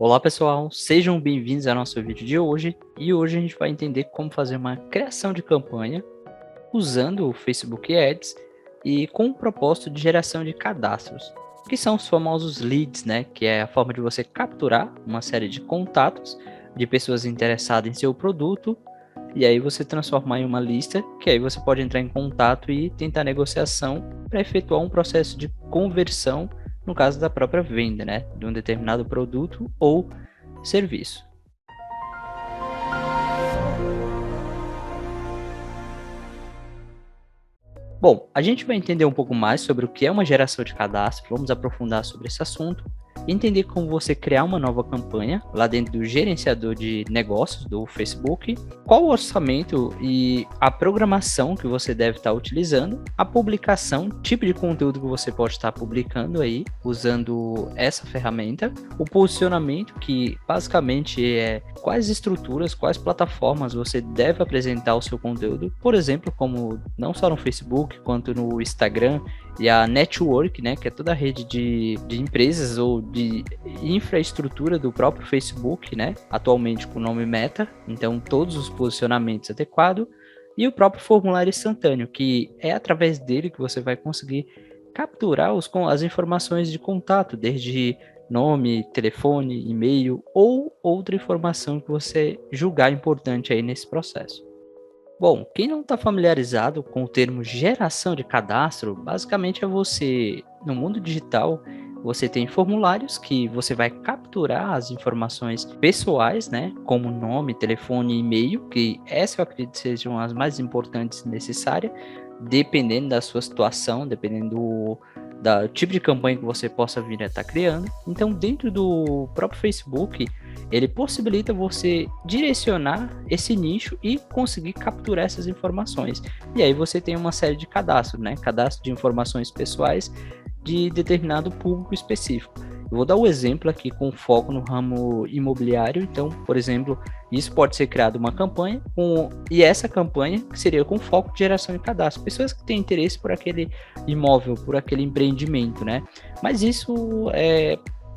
Olá pessoal, sejam bem-vindos ao nosso vídeo de hoje e hoje a gente vai entender como fazer uma criação de campanha usando o Facebook Ads e com o propósito de geração de cadastros, que são os famosos leads, né? Que é a forma de você capturar uma série de contatos de pessoas interessadas em seu produto e aí você transformar em uma lista que aí você pode entrar em contato e tentar negociação para efetuar um processo de conversão no caso da própria venda, né, de um determinado produto ou serviço. Bom, a gente vai entender um pouco mais sobre o que é uma geração de cadastro, vamos aprofundar sobre esse assunto, entender como você criar uma nova campanha lá dentro do gerenciador de negócios do Facebook, qual o orçamento e a programação que você deve estar utilizando, a publicação, tipo de conteúdo que você pode estar publicando aí, usando essa ferramenta, o posicionamento, que basicamente é quais estruturas, quais plataformas você deve apresentar o seu conteúdo, por exemplo, como não só no Facebook, quanto no Instagram, e a network, né, que é toda a rede de empresas ou de infraestrutura do próprio Facebook, né, atualmente com o nome Meta, então todos os posicionamentos adequados, e o próprio formulário instantâneo, que é através dele que você vai conseguir capturar as informações de contato, desde nome, telefone, e-mail ou outra informação que você julgar importante aí nesse processo. Bom, quem não está familiarizado com o termo geração de cadastro, basicamente é você, no mundo digital, você tem formulários que você vai capturar as informações pessoais, né, como nome, telefone e e-mail, que essa eu acredito sejam as mais importantes e necessárias, dependendo da sua situação, dependendo do tipo de campanha que você possa vir a estar criando. Então, dentro do próprio Facebook, ele possibilita você direcionar esse nicho e conseguir capturar essas informações. E aí você tem uma série de cadastros, né? Cadastro de informações pessoais de determinado público específico. Eu vou dar um exemplo aqui com foco no ramo imobiliário. Então, por exemplo, isso pode ser criado uma campanha e essa campanha seria com foco de geração de cadastro. Pessoas que têm interesse por aquele imóvel, por aquele empreendimento, né? Mas isso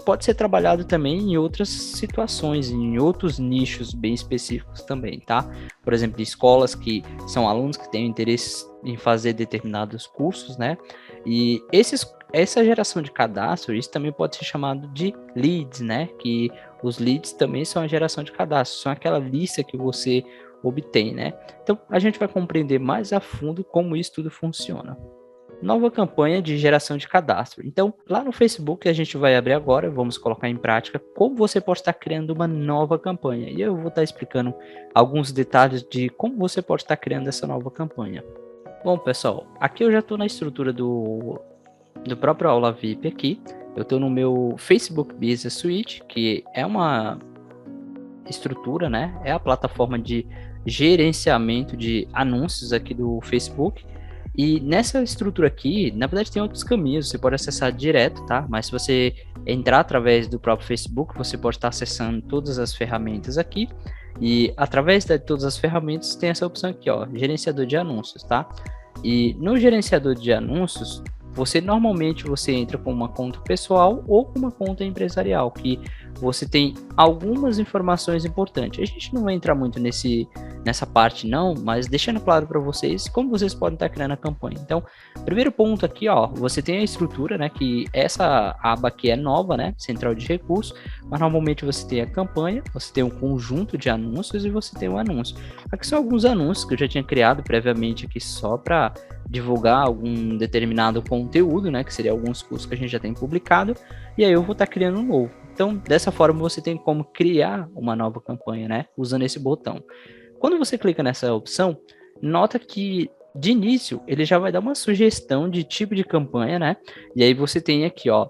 pode ser trabalhado também em outras situações, em outros nichos bem específicos também, tá? Por exemplo, escolas que são alunos que têm interesse em fazer determinados cursos, né? E essa geração de cadastro, isso também pode ser chamado de leads, né? Que os leads também são a geração de cadastro, são aquela lista que você obtém, né? Então, a gente vai compreender mais a fundo como isso tudo funciona. Nova campanha de geração de cadastro. Então, lá no Facebook, a gente vai abrir agora, vamos colocar em prática como você pode estar criando uma nova campanha. E eu vou estar explicando alguns detalhes de como você pode estar criando essa nova campanha. Bom, pessoal, aqui eu já estou na estrutura do próprio Aula VIP aqui. Eu estou no meu Facebook Business Suite, que é uma estrutura, né? É a plataforma de gerenciamento de anúncios aqui do Facebook. E nessa estrutura aqui, na verdade tem outros caminhos, você pode acessar direto, tá? Mas se você entrar através do próprio Facebook, você pode estar acessando todas as ferramentas aqui. E através de todas as ferramentas tem essa opção aqui, ó, gerenciador de anúncios, tá? E no gerenciador de anúncios, você entra com uma conta pessoal ou com uma conta empresarial, que você tem algumas informações importantes. A gente não vai entrar muito nessa parte não, mas deixando claro para vocês como vocês podem estar criando a campanha. Então, primeiro ponto aqui, ó, você tem a estrutura, né, que essa aba aqui é nova, né, central de recursos, mas normalmente você tem a campanha, você tem um conjunto de anúncios e você tem um anúncio. Aqui são alguns anúncios que eu já tinha criado previamente aqui só para divulgar algum determinado conteúdo, né, que seria alguns cursos que a gente já tem publicado, e aí eu vou estar criando um novo. Então, dessa forma, você tem como criar uma nova campanha, né, usando esse botão. Quando você clica nessa opção, nota que, de início, ele já vai dar uma sugestão de tipo de campanha, né, e aí você tem aqui, ó,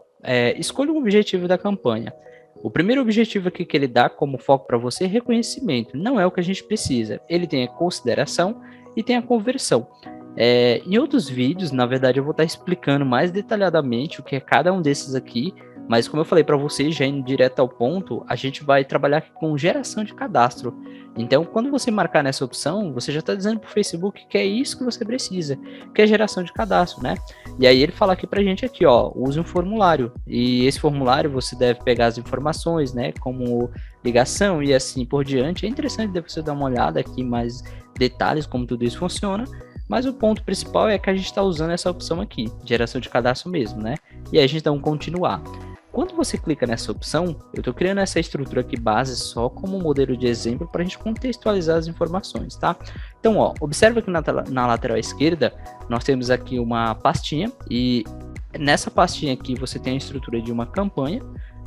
escolha um objetivo da campanha. O primeiro objetivo aqui que ele dá como foco para você é reconhecimento, não é o que a gente precisa. Ele tem a consideração e tem a conversão. Em outros vídeos, na verdade, eu vou estar explicando mais detalhadamente o que é cada um desses aqui, Mas como eu falei para vocês, já indo direto ao ponto, a gente vai trabalhar aqui com geração de cadastro. Então, quando você marcar nessa opção, você já está dizendo para o Facebook que é isso que você precisa, que é geração de cadastro, né? E aí ele fala aqui para a gente aqui, ó, use um formulário. E esse formulário você deve pegar as informações, né? Como ligação e assim por diante. É interessante você dar uma olhada aqui mais detalhes como tudo isso funciona. Mas o ponto principal é que a gente está usando essa opção aqui, geração de cadastro mesmo, né? E aí a gente dá um continuar. Quando você clica nessa opção, eu estou criando essa estrutura aqui base só como modelo de exemplo para a gente contextualizar as informações, tá? Então, ó, observa que na lateral esquerda nós temos aqui uma pastinha e nessa pastinha aqui você tem a estrutura de uma campanha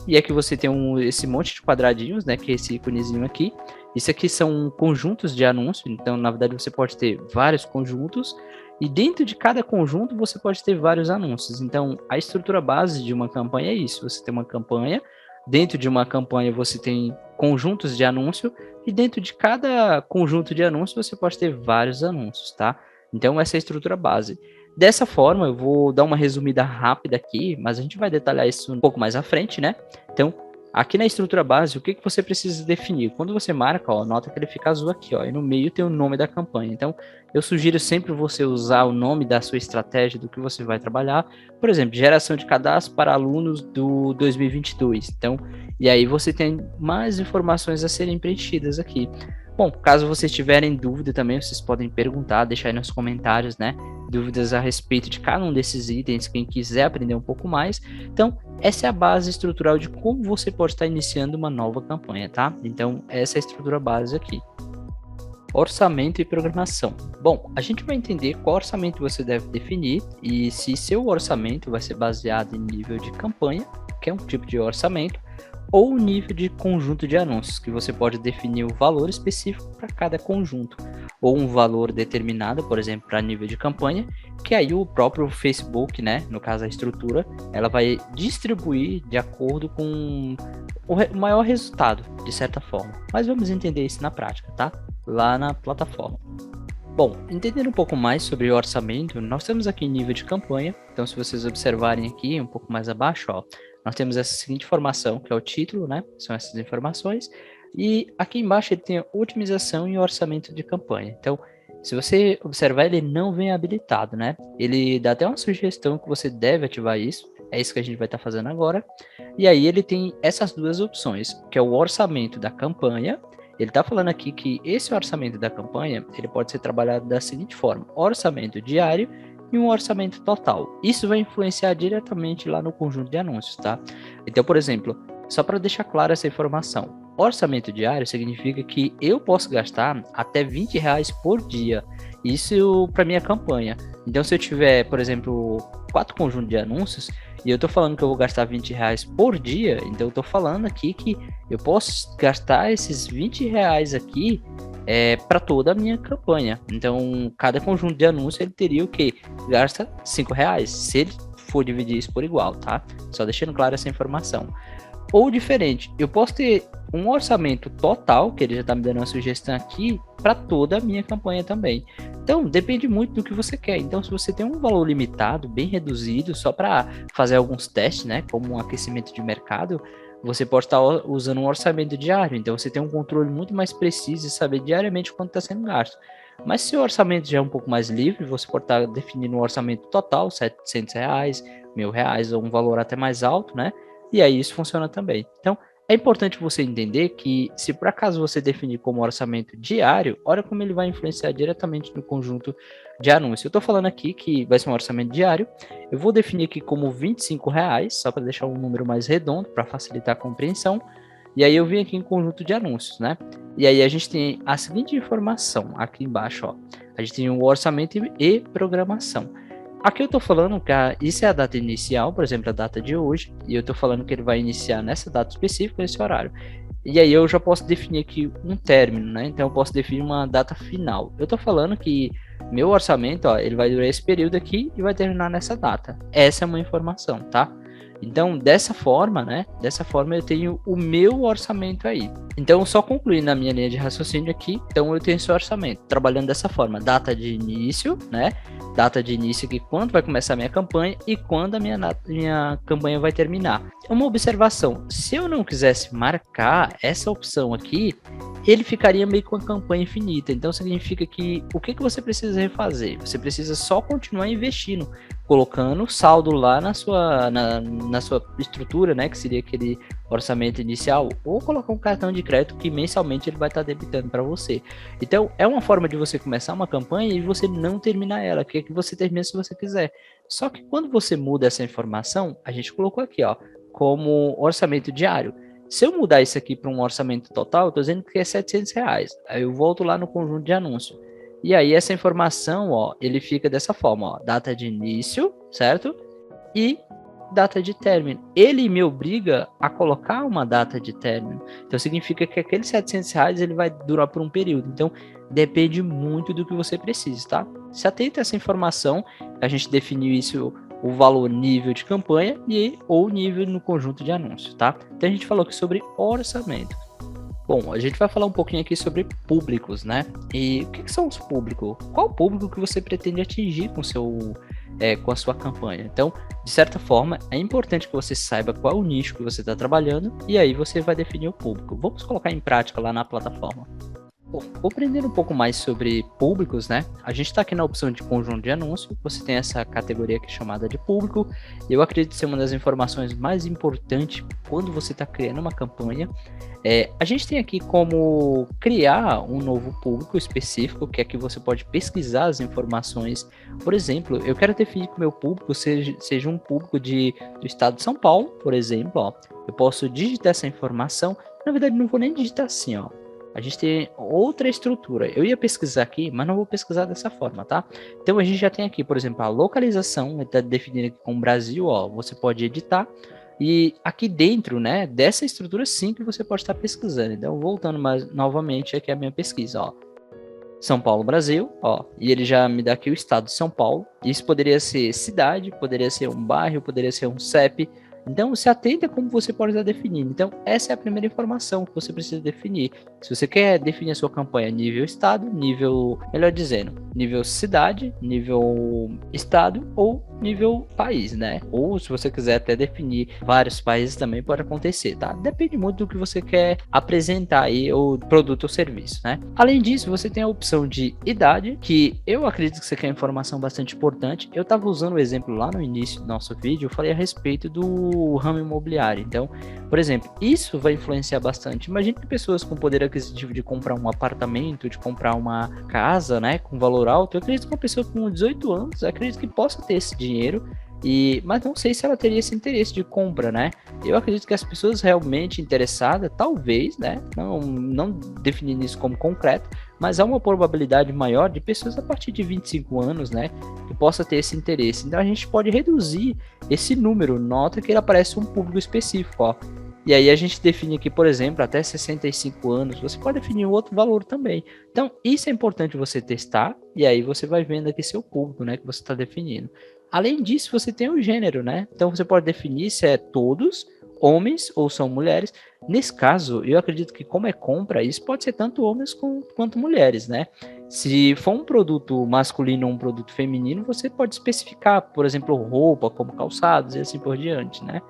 e aqui você tem esse monte de quadradinhos, né? Que é esse íconezinho aqui. Isso aqui são conjuntos de anúncio, então na verdade você pode ter vários conjuntos e dentro de cada conjunto você pode ter vários anúncios. Então a estrutura base de uma campanha é isso, você tem uma campanha, dentro de uma campanha você tem conjuntos de anúncio e dentro de cada conjunto de anúncios você pode ter vários anúncios, tá? Então essa é a estrutura base. Dessa forma, eu vou dar uma resumida rápida aqui, mas a gente vai detalhar isso um pouco mais à frente, né? Então, aqui na estrutura base, o que você precisa definir? Quando você marca, ó, nota que ele fica azul aqui, ó, e no meio tem o nome da campanha. Então, eu sugiro sempre você usar o nome da sua estratégia, do que você vai trabalhar. Por exemplo, geração de cadastro para alunos do 2022. Então, e aí você tem mais informações a serem preenchidas aqui. Bom, caso vocês tiverem dúvida também, vocês podem perguntar, deixar aí nos comentários, né? Dúvidas a respeito de cada um desses itens, quem quiser aprender um pouco mais. Então, essa é a base estrutural de como você pode estar iniciando uma nova campanha, tá? Então, essa é a estrutura base aqui. Orçamento e programação. Bom, a gente vai entender qual orçamento você deve definir e se seu orçamento vai ser baseado em nível de campanha, que é um tipo de orçamento, ou o nível de conjunto de anúncios, que você pode definir o valor específico para cada conjunto, ou um valor determinado, por exemplo, para nível de campanha, que aí o próprio Facebook, né, no caso a estrutura, ela vai distribuir de acordo com o maior resultado, de certa forma. Mas vamos entender isso na prática, tá? Lá na plataforma. Bom, entendendo um pouco mais sobre o orçamento, nós temos aqui nível de campanha, então se vocês observarem aqui um pouco mais abaixo, ó, nós temos essa seguinte informação, que é o título, né? São essas informações. E aqui embaixo ele tem a otimização e orçamento de campanha. Então, se você observar, ele não vem habilitado, né? Ele dá até uma sugestão que você deve ativar isso. É isso que a gente vai estar fazendo agora. E aí ele tem essas duas opções, que é o orçamento da campanha. Ele está falando aqui que esse orçamento da campanha, ele pode ser trabalhado da seguinte forma: orçamento diário e um orçamento total. Isso vai influenciar diretamente lá no conjunto de anúncios, tá? Então, por exemplo, só para deixar clara essa informação, orçamento diário significa que eu posso gastar até R$ 20 por dia. Isso para minha campanha. Então, se eu tiver, por exemplo, 4 conjuntos de anúncios e eu estou falando que eu vou gastar R$ 20 por dia, então eu estou falando aqui que eu posso gastar esses R$ 20 aqui para toda a minha campanha. Então, cada conjunto de anúncios ele teria o que? Gasta R$ 5, se ele for dividir isso por igual, tá? Só deixando claro essa informação. Ou diferente, eu posso ter um orçamento total, que ele já está me dando uma sugestão aqui, para toda a minha campanha também. Então, depende muito do que você quer. Então, se você tem um valor limitado, bem reduzido, só para fazer alguns testes, né, como um aquecimento de mercado, você pode estar usando um orçamento diário. Então, você tem um controle muito mais preciso e saber diariamente quanto está sendo gasto. Mas se o orçamento já é um pouco mais livre, você pode estar definindo um orçamento total, R$ 700, R$ 1.000, ou um valor até mais alto, né? E aí isso funciona também. Então, é importante você entender que se por acaso você definir como orçamento diário, olha como ele vai influenciar diretamente no conjunto de anúncios. Eu estou falando aqui que vai ser um orçamento diário, eu vou definir aqui como R$ 25, só para deixar um número mais redondo, para facilitar a compreensão, e aí eu vim aqui em conjunto de anúncios, né? E aí a gente tem a seguinte informação aqui embaixo, ó. A gente tem o orçamento e programação. Aqui eu estou falando que isso é a data inicial, por exemplo, a data de hoje, e eu estou falando que ele vai iniciar nessa data específica, nesse horário. E aí eu já posso definir aqui um término, né? Então eu posso definir uma data final. Eu estou falando que meu orçamento, ó, ele vai durar esse período aqui e vai terminar nessa data. Essa é uma informação, tá? Então, dessa forma, né? Dessa forma eu tenho o meu orçamento aí. Então, só concluindo a minha linha de raciocínio aqui, então eu tenho esse orçamento, trabalhando dessa forma, data de início, né? Data de início aqui, quando vai começar a minha campanha e quando a minha campanha vai terminar. Uma observação, se eu não quisesse marcar essa opção aqui, ele ficaria meio com a campanha infinita. Então significa que o que você precisa refazer? Você precisa só continuar investindo, colocando saldo lá na sua estrutura, né, que seria aquele orçamento inicial, ou colocar um cartão de crédito que mensalmente ele vai estar debitando para você. Então é uma forma de você começar uma campanha e você não terminar ela, que é que você termina se você quiser. Só que quando você muda essa informação, a gente colocou aqui, ó, como orçamento diário. Se eu mudar isso aqui para um orçamento total, eu estou dizendo que é R$700. Aí eu volto lá no conjunto de anúncio. E aí essa informação, ó, ele fica dessa forma, ó, data de início, certo? E data de término. Ele me obriga a colocar uma data de término. Então significa que aqueles R$700 ele vai durar por um período. Então depende muito do que você precisa, tá? Se atenta a essa informação, a gente definiu isso, o valor nível de campanha e ou nível no conjunto de anúncios, tá? Então a gente falou aqui sobre orçamento. Bom, a gente vai falar um pouquinho aqui sobre públicos, né? E o que são os públicos? Qual o público que você pretende atingir com a sua campanha? Então, de certa forma, é importante que você saiba qual é o nicho que você está trabalhando e aí você vai definir o público. Vamos colocar em prática lá na plataforma. Bom, compreendendo um pouco mais sobre públicos, né? A gente está aqui na opção de conjunto de anúncio, você tem essa categoria aqui chamada de público. Eu acredito ser uma das informações mais importantes quando você está criando uma campanha. A gente tem aqui como criar um novo público específico, que é que você pode pesquisar as informações. Por exemplo, eu quero definir que o meu público seja um público do estado de São Paulo, por exemplo. Ó. Eu posso digitar essa informação. Na verdade, não vou nem digitar assim, ó. A gente tem outra estrutura. Eu ia pesquisar aqui, mas não vou pesquisar dessa forma, tá? Então a gente já tem aqui, por exemplo, a localização, está definida aqui com o Brasil, ó. Você pode editar. E aqui dentro, né, dessa estrutura sim que você pode estar pesquisando. Então, voltando novamente aqui a minha pesquisa, ó. São Paulo, Brasil, ó. E ele já me dá aqui o estado de São Paulo. Isso poderia ser cidade, poderia ser um bairro, poderia ser um CEP. Então, se atenta como você pode estar definindo. Então, essa é a primeira informação que você precisa definir. Se você quer definir a sua campanha nível estado, melhor dizendo, nível cidade, nível estado ou nível país, né? Ou se você quiser até definir vários países também pode acontecer, tá? Depende muito do que você quer apresentar aí, o produto ou serviço, né? Além disso, você tem a opção de idade, que eu acredito que você quer informação bastante importante. Eu estava usando o exemplo lá no início do nosso vídeo, eu falei a respeito do ramo imobiliário. Então, por exemplo, isso vai influenciar bastante. Imagine que pessoas com poder aquisitivo de comprar um apartamento, de comprar uma casa, né, com valor alto, eu acredito que uma pessoa com 18 anos, eu acredito que possa ter esse dinheiro, mas não sei se ela teria esse interesse de compra, né? Eu acredito que as pessoas realmente interessadas, talvez, né, não definindo isso como concreto, mas há uma probabilidade maior de pessoas a partir de 25 anos, né, que possa ter esse interesse. Então a gente pode reduzir esse número, nota que ele aparece um público específico, ó. E aí a gente define aqui, por exemplo, até 65 anos, você pode definir outro valor também. Então, isso é importante você testar, e aí você vai vendo aqui seu público, né, que você está definindo. Além disso, você tem o gênero, né? Então, você pode definir se é todos, homens ou são mulheres. Nesse caso, eu acredito que como é compra, isso pode ser tanto homens quanto mulheres, né? Se for um produto masculino ou um produto feminino, você pode especificar, por exemplo, roupa, como calçados e assim por diante, né?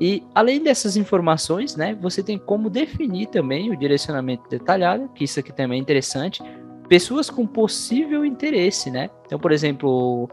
E além dessas informações, né, você tem como definir também o direcionamento detalhado, que isso aqui também é interessante, pessoas com possível interesse, né? Então, por exemplo,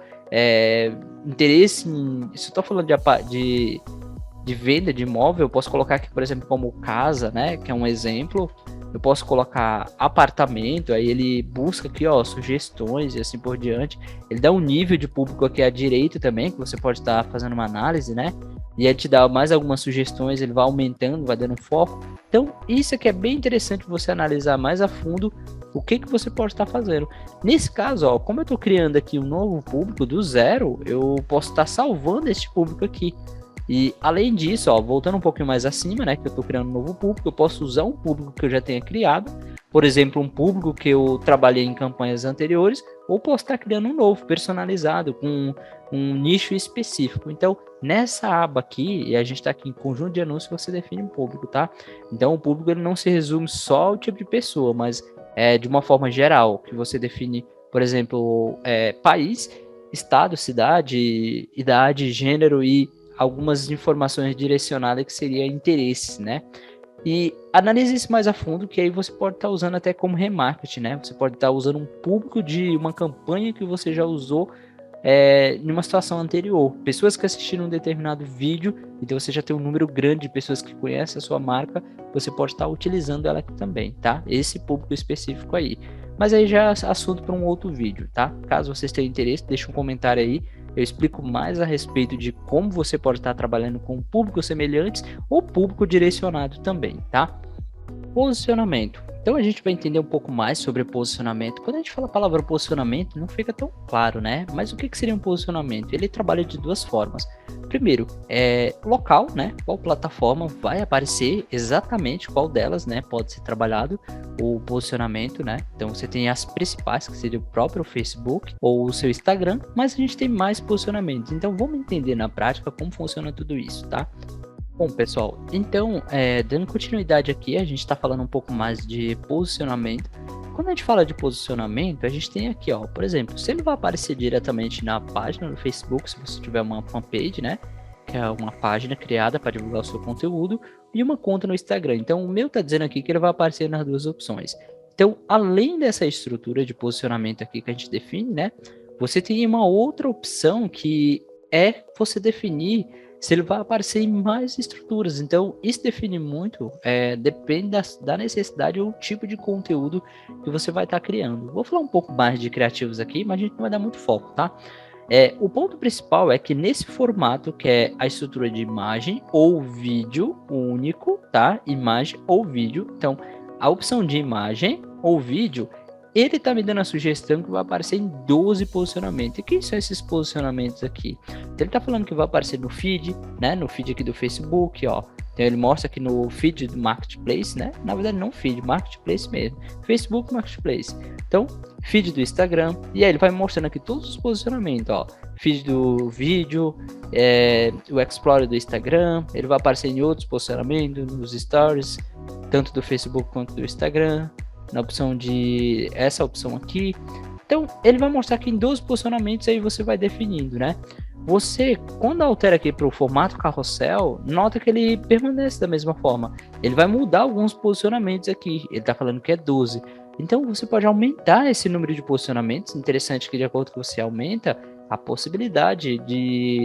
interesse em... Se eu estou falando de venda de imóvel, eu posso colocar aqui, por exemplo, como casa, né, que é um exemplo. Eu posso colocar apartamento, aí ele busca aqui, ó, sugestões e assim por diante. Ele dá um nível de público aqui à direita também, que você pode estar fazendo uma análise, né? E ele te dá mais algumas sugestões, ele vai aumentando, vai dando foco. Então, isso aqui é bem interessante você analisar mais a fundo o que você pode estar fazendo. Nesse caso, ó, como eu estou criando aqui um novo público do zero, eu posso estar salvando este público aqui. E além disso, ó, voltando um pouquinho mais acima, né, que eu estou criando um novo público, eu posso usar um público que eu já tenha criado por exemplo, um público que eu trabalhei em campanhas anteriores, ou posso estar criando um novo, personalizado, com um nicho específico. Então, nessa aba aqui, e a gente está aqui em conjunto de anúncios, você define um público, tá? Então, o público ele não se resume só ao tipo de pessoa, mas de uma forma geral, que você define, por exemplo, país, estado, cidade, idade, gênero e algumas informações direcionadas que seria interesses, né? E analise isso mais a fundo, que aí você pode estar usando até como remarketing, né? Você pode estar usando um público de uma campanha que você já usou em uma situação anterior. Pessoas que assistiram um determinado vídeo, então você já tem um número grande de pessoas que conhecem a sua marca, você pode estar utilizando ela aqui também, tá? Esse público específico aí. Mas aí já é assunto para um outro vídeo, tá? Caso vocês tenham interesse, deixa um comentário aí. Eu explico mais a respeito de como você pode estar trabalhando com públicos semelhantes ou público direcionado também, tá? Posicionamento. Então a gente vai entender um pouco mais sobre posicionamento. Quando a gente fala a palavra posicionamento, não fica tão claro, né? Mas o que seria um posicionamento? Ele trabalha de duas formas. Primeiro, local, né? Qual plataforma vai aparecer exatamente qual delas, né? Pode ser trabalhado o posicionamento, né? Então você tem as principais, que seria o próprio Facebook ou o seu Instagram, mas a gente tem mais posicionamentos. Então vamos entender na prática como funciona tudo isso, tá? Bom, pessoal, então, dando continuidade aqui, a gente está falando um pouco mais de posicionamento. Quando a gente fala de posicionamento, a gente tem aqui, ó, por exemplo, se ele vai aparecer diretamente na página do Facebook, se você tiver uma fanpage, né, que é uma página criada para divulgar o seu conteúdo, e uma conta no Instagram. Então, o meu está dizendo aqui que ele vai aparecer nas duas opções. Então, além dessa estrutura de posicionamento aqui que a gente define, né, você tem uma outra opção que é você definir se ele vai aparecer em mais estruturas. Então, isso define muito, depende da necessidade ou o tipo de conteúdo que você vai estar criando. Vou falar um pouco mais de criativos aqui, mas a gente não vai dar muito foco, tá? O ponto principal é que nesse formato, que é a estrutura de imagem ou vídeo único, tá? Imagem ou vídeo. Então, a opção de imagem ou vídeo, ele tá me dando a sugestão que vai aparecer em 12 posicionamentos. E quem são esses posicionamentos aqui? Então, ele tá falando que vai aparecer no feed, né? No feed aqui do Facebook, ó. Então, ele mostra aqui no feed do Marketplace, né? Na verdade, não feed, Marketplace mesmo. Facebook Marketplace. Então, feed do Instagram. E aí, ele vai mostrando aqui todos os posicionamentos, ó. Feed do vídeo, o Explorer do Instagram. Ele vai aparecer em outros posicionamentos, nos Stories, tanto do Facebook quanto do Instagram. Na opção de essa opção aqui. Então, ele vai mostrar aqui em 12 posicionamentos, aí você vai definindo, né? Você, quando altera aqui para o formato carrossel, nota que ele permanece da mesma forma. Ele vai mudar alguns posicionamentos aqui. Ele está falando que é 12. Então, você pode aumentar esse número de posicionamentos. Interessante que de acordo com você aumenta, a possibilidade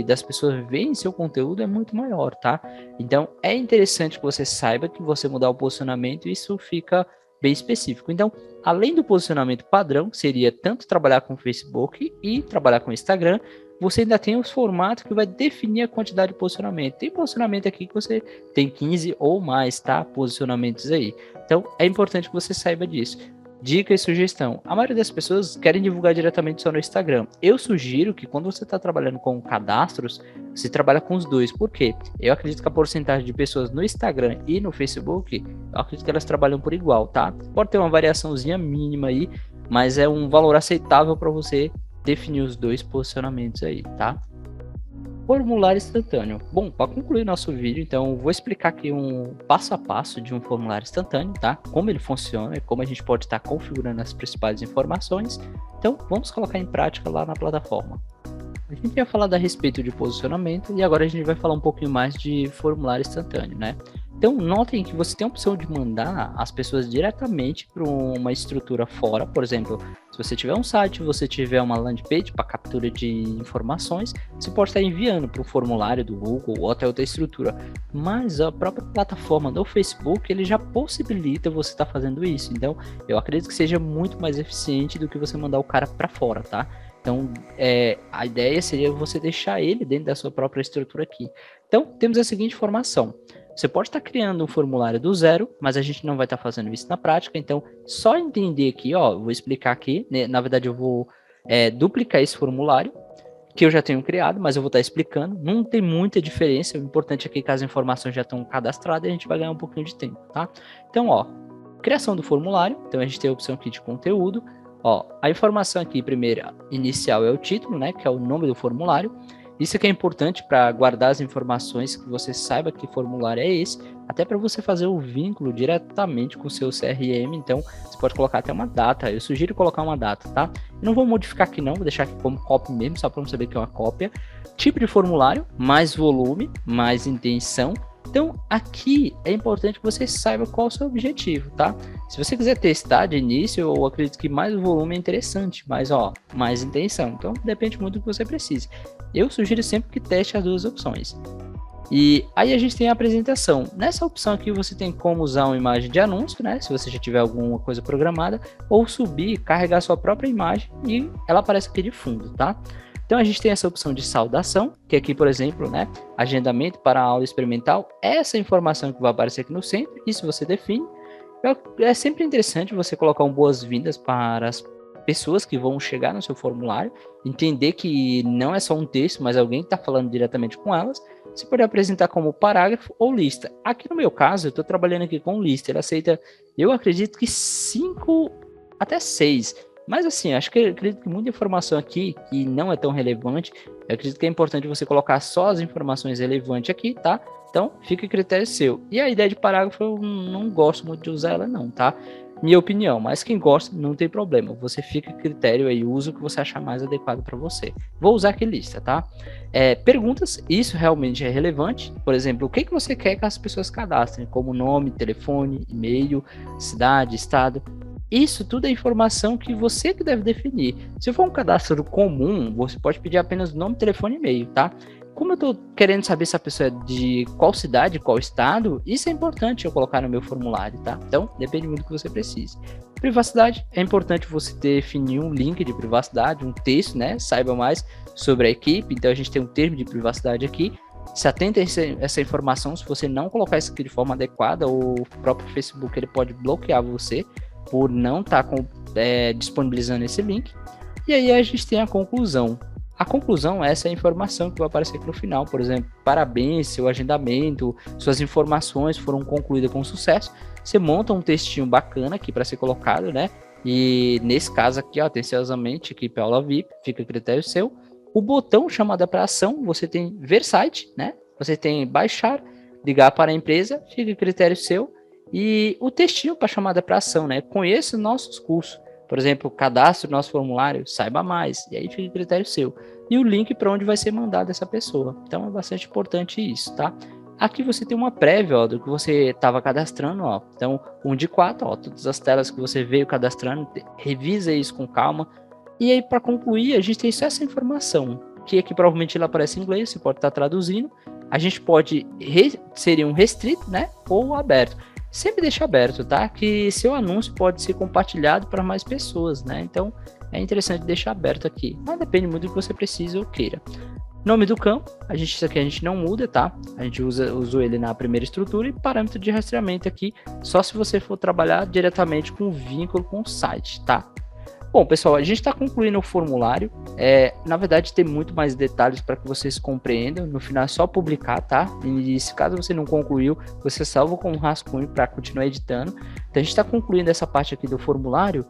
das pessoas verem seu conteúdo é muito maior, tá? Então, é interessante que você saiba que você mudar o posicionamento, isso fica bem específico. Então, além do posicionamento padrão, que seria tanto trabalhar com o Facebook e trabalhar com o Instagram, você ainda tem os formatos que vai definir a quantidade de posicionamento. Tem posicionamento aqui que você tem 15 ou mais, tá? Posicionamentos aí. Então, é importante que você saiba disso. Dica e sugestão. A maioria das pessoas querem divulgar diretamente só no Instagram. Eu sugiro que quando você está trabalhando com cadastros, você trabalha com os dois. Por quê? Eu acredito que a porcentagem de pessoas no Instagram e no Facebook, eu acredito que elas trabalham por igual, tá? Pode ter uma variaçãozinha mínima aí, mas é um valor aceitável para você definir os dois posicionamentos aí, tá? Formulário instantâneo. Bom, para concluir nosso vídeo, então, vou explicar aqui um passo a passo de um formulário instantâneo, tá? Como ele funciona e como a gente pode estar configurando as principais informações. Então, vamos colocar em prática lá na plataforma. A gente ia falar a respeito de posicionamento e agora a gente vai falar um pouquinho mais de formulário instantâneo, né? Então, notem que você tem a opção de mandar as pessoas diretamente para uma estrutura fora. Por exemplo, se você tiver um site, você tiver uma landing page para captura de informações, você pode estar enviando para o formulário do Google ou até outra estrutura. Mas a própria plataforma do Facebook, ele já possibilita você estar fazendo isso. Então, eu acredito que seja muito mais eficiente do que você mandar o cara para fora, tá? Então, a ideia seria você deixar ele dentro da sua própria estrutura aqui. Então, temos a seguinte informação. Você pode estar criando um formulário do zero, mas a gente não vai estar fazendo isso na prática. Então, só entender aqui, ó, vou explicar aqui. Né, na verdade, eu vou duplicar esse formulário, que eu já tenho criado, mas eu vou estar explicando. Não tem muita diferença. O importante aqui é que as informações já estão cadastradas e a gente vai ganhar um pouquinho de tempo, tá? Então, ó, Criação do formulário, então a gente tem a opção aqui de conteúdo. Ó, a informação aqui, primeira, inicial é o título, né, que é o nome do formulário. Isso aqui é importante para guardar as informações, que você saiba que formulário é esse, até para você fazer o vínculo diretamente com o seu CRM. Então, você pode colocar até uma data. Eu sugiro colocar uma data, tá? Eu não vou modificar aqui não, vou deixar aqui como copy mesmo, só para não saber que é uma cópia. Tipo de formulário, mais volume, mais intenção. Então, aqui é importante que você saiba qual é o seu objetivo, tá? Se você quiser testar de início, eu acredito que mais volume é interessante, mas mais intenção. Então, depende muito do que você precise. Eu sugiro sempre que teste as duas opções. E aí a gente tem a apresentação. Nessa opção aqui você tem como usar uma imagem de anúncio, né? Se você já tiver alguma coisa programada, ou subir, carregar sua própria imagem e ela aparece aqui de fundo, tá? Então a gente tem essa opção de saudação, que aqui, por exemplo, né, agendamento para a aula experimental, essa informação que vai aparecer aqui no centro, isso você define. É sempre interessante você colocar um boas-vindas para as pessoas que vão chegar no seu formulário, entender que não é só um texto, mas alguém que está falando diretamente com elas. Você pode apresentar como parágrafo ou lista. Aqui no meu caso, eu estou trabalhando aqui com lista, ele aceita, eu acredito que 5 até 6. Mas assim, acredito que muita informação aqui que não é tão relevante, eu acredito que é importante você colocar só as informações relevantes aqui, tá? Então, fica a critério seu. E a ideia de parágrafo, eu não gosto muito de usar ela não, tá? Minha opinião, mas quem gosta, não tem problema. Você fica a critério aí, usa o que você achar mais adequado para você. Vou usar aqui lista, tá? Perguntas, isso realmente é relevante. Por exemplo, o que você quer que as pessoas cadastrem? Como nome, telefone, e-mail, cidade, estado. Isso tudo é informação que você que deve definir. Se for um cadastro comum, você pode pedir apenas nome, telefone e e-mail, tá? Como eu estou querendo saber se a pessoa é de qual cidade, qual estado, isso é importante eu colocar no meu formulário, tá? Então, depende muito do que você precise. Privacidade, é importante você definir um link de privacidade, um texto, né? Saiba mais sobre a equipe, então a gente tem um termo de privacidade aqui. Se atenta a essa informação, se você não colocar isso aqui de forma adequada, o próprio Facebook ele pode bloquear você por não estar disponibilizando esse link. E aí a gente tem a conclusão. A conclusão é essa informação que vai aparecer aqui no final, por exemplo, parabéns, seu agendamento, suas informações foram concluídas com sucesso. Você monta um textinho bacana aqui para ser colocado, né? E nesse caso aqui, ó, atenciosamente, equipe aula VIP, fica a critério seu. O botão chamada para ação, você tem ver site, né? Você tem baixar, ligar para a empresa, fica a critério seu. E o textinho para chamada para ação, né? Conheça nossos cursos. Por exemplo, cadastre o nosso formulário, saiba mais, e aí fica a critério seu. E o link para onde vai ser mandado essa pessoa. Então é bastante importante isso, tá? Aqui você tem uma prévia, ó, do que você estava cadastrando, ó. Então, 1 de 4, ó, todas as telas que você veio cadastrando, revisa isso com calma. E aí, para concluir, a gente tem só essa informação, que aqui provavelmente ela aparece em inglês, você pode estar traduzindo. A gente pode seria um restrito, né? Ou aberto. Sempre deixa aberto, tá? Que seu anúncio pode ser compartilhado para mais pessoas, né? Então, é interessante deixar aberto aqui. Mas depende muito do que você precisa ou queira. Nome do campo, isso aqui a gente não muda, tá? A gente usou ele na primeira estrutura. E parâmetro de rastreamento aqui, só se você for trabalhar diretamente com o vínculo com o site, tá? Bom, pessoal, a gente está concluindo o formulário. Na verdade, tem muito mais detalhes para que vocês compreendam. No final é só publicar, tá? E se caso você não concluiu, você salva com um rascunho para continuar editando. Então, a gente está concluindo essa parte aqui do formulário.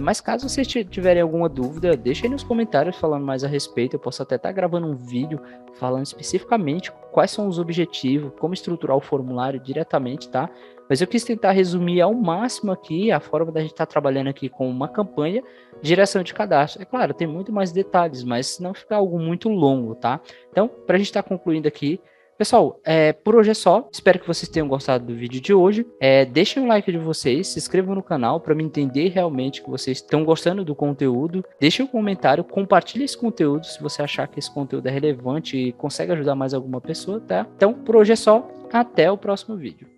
Mas caso vocês tiverem alguma dúvida, deixa aí nos comentários falando mais a respeito. Eu posso até estar gravando um vídeo falando especificamente quais são os objetivos, como estruturar o formulário diretamente, tá? Mas eu quis tentar resumir ao máximo aqui a forma da gente estar trabalhando aqui com uma campanha de geração de cadastro. É claro, tem muito mais detalhes, mas não fica algo muito longo, tá? Então, para a gente estar concluindo aqui, pessoal, por hoje é só. Espero que vocês tenham gostado do vídeo de hoje. Deixem o like de vocês, se inscrevam no canal para me entender realmente que vocês estão gostando do conteúdo. Deixem um comentário, compartilhe esse conteúdo se você achar que esse conteúdo é relevante e consegue ajudar mais alguma pessoa, tá? Então, por hoje é só. Até o próximo vídeo.